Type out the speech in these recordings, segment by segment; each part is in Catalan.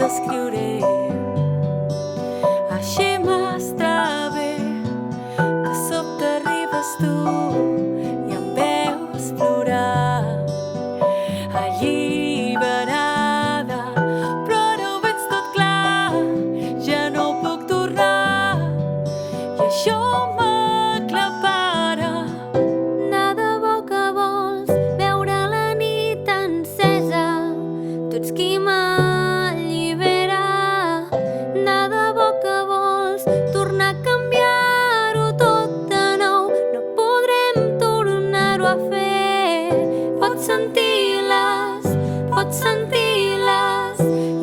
escriuré. Així m'està bé, de sobte arribes tu i em veus plorar, alliberada, però ara ho veig tot clar, ja no puc tornar i això m'aclapara. Nada bo que vols veure la nit encesa, tu ets qui m'allibera. Nada bo que vols tornar a canviar-ho tot de nou, no podrem tornar-ho a fer. Pots sentir les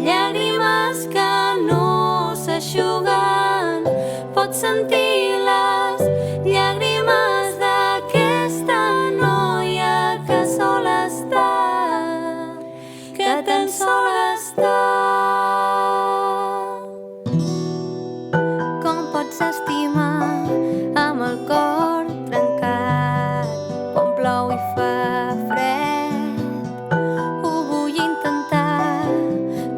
llàgrimes que no s'eixuguen, pots sentir les llàgrimes d'aquesta noia que sola està, que tan sola està. Com pots estimar amb el cor trencat quan plou i fa fred? Ho vull intentar,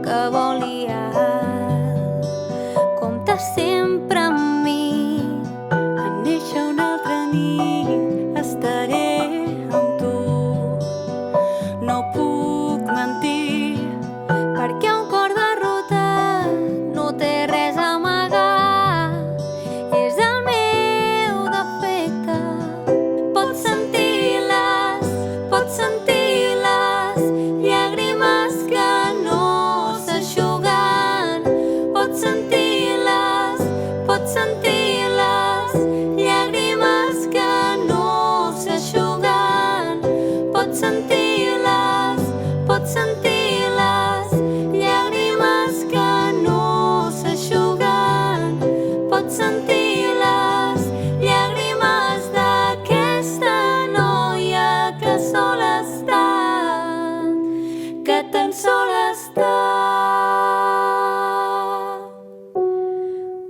que voli alt. Compta sempre amb mi. En néixer una altra nit estaré amb tu. No puc mentir, Perquè un cor derrotat no té res a amagar, és el meu defecte. Pots sentir les llàgrimes que no s'eixuguen, pots sentir les llàgrimes que no s'eixuguen, pots sentir les llàgrimes que no s'eixuguen, pots sentir les llàgrimes d'aquesta noia que sola està, que tan sola està.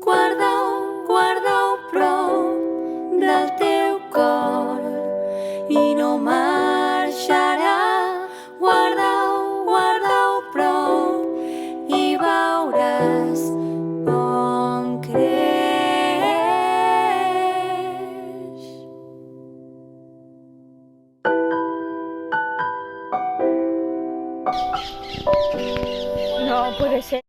Guarda-ho prop del teu cor i no marxarà. Guarda-ho prop i veuràs com creix. No puede ser.